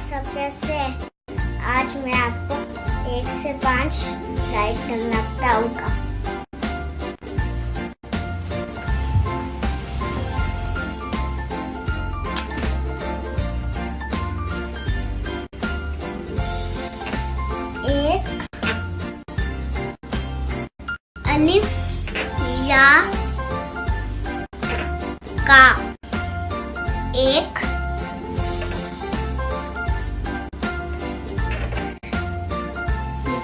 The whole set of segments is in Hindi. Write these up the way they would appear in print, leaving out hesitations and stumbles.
सब कैसे हैं? आज मैं आपको 1 से 5 राइट करना बताऊंगा। एक अलिफ या का, एक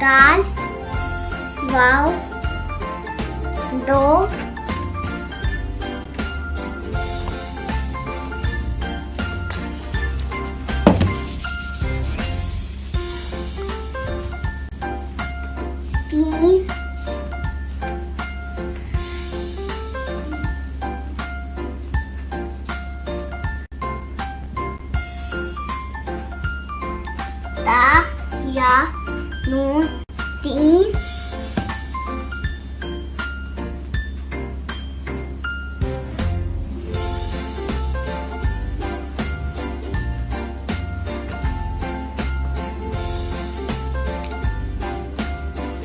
दाल वाव, दो तीन ता या नून, तीन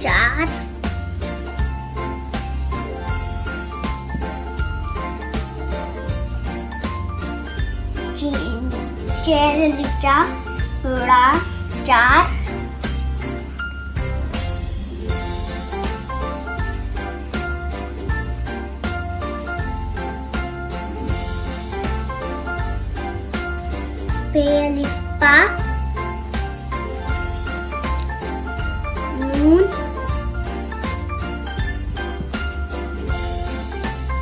चार चेर लिफ्टा थोड़ा चार पेलिपा नून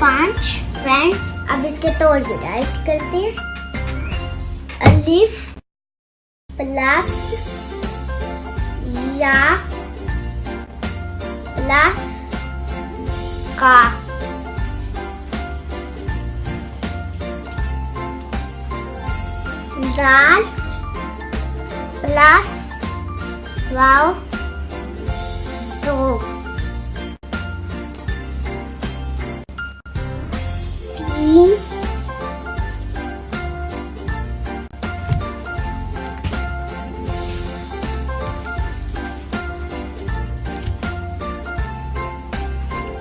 पांच। फ्रेंड्स, अब इसके तौर भी राइट करते हैं। अलिफ प्लस या प्लस का, दाल प्लस वाव, दो तीन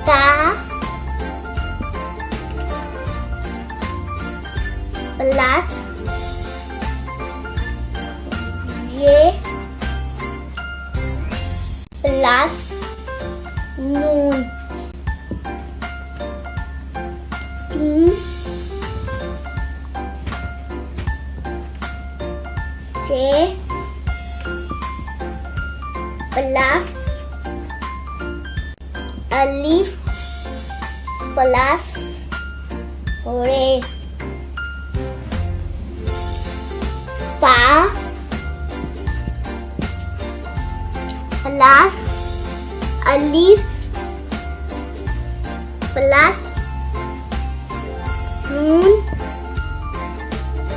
ता प्लस ये प्लस नून, तीन छः प्लस अलिफ प्लस रे पा प्लस अलिफ प्लस नून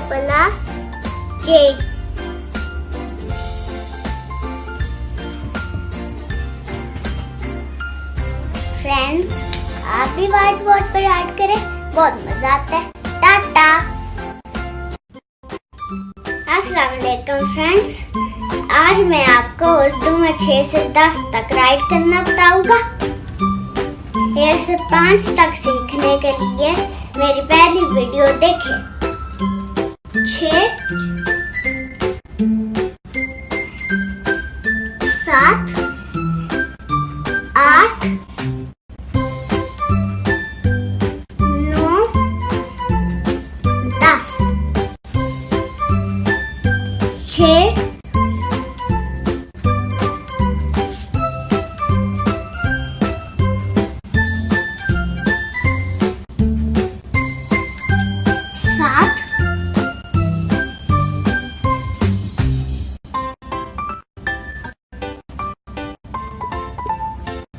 प्लस जे। फ्रेंड्स, आप भी व्हाइट बोर्ड पर राइट करें, बहुत मजा आता है। टाटा। अस्सलाम वालेकुम फ्रेंड्स, आज मैं आपको उर्दू में 6 से 10 तक राइट करना बताऊंगा। 1 से 5 तक सीखने के लिए मेरी पहली वीडियो देखें। 6 7 8 9 10 6 7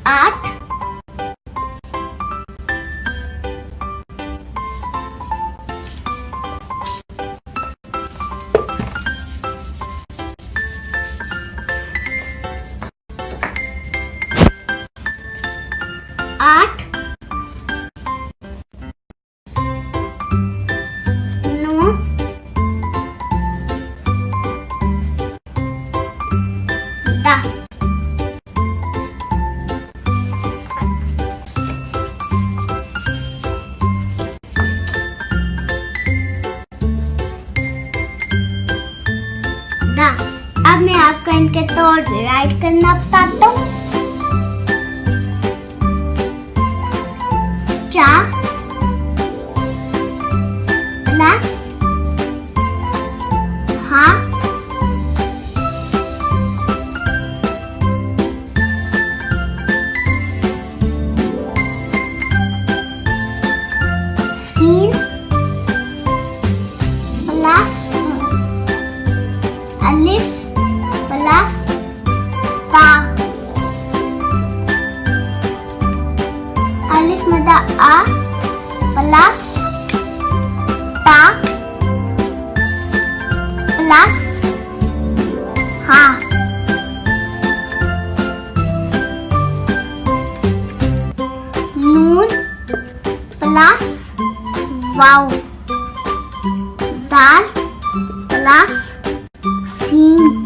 8 8 9 10। अब मैं आपको इनके तौर राइट करना बताता हूँ। 4 प्लस हाँ 3 प्लस अलिफ प्लस ता अलिफ मदा आ प्लस ता प्लस हा नून प्लस वाव दाल प्लस सीन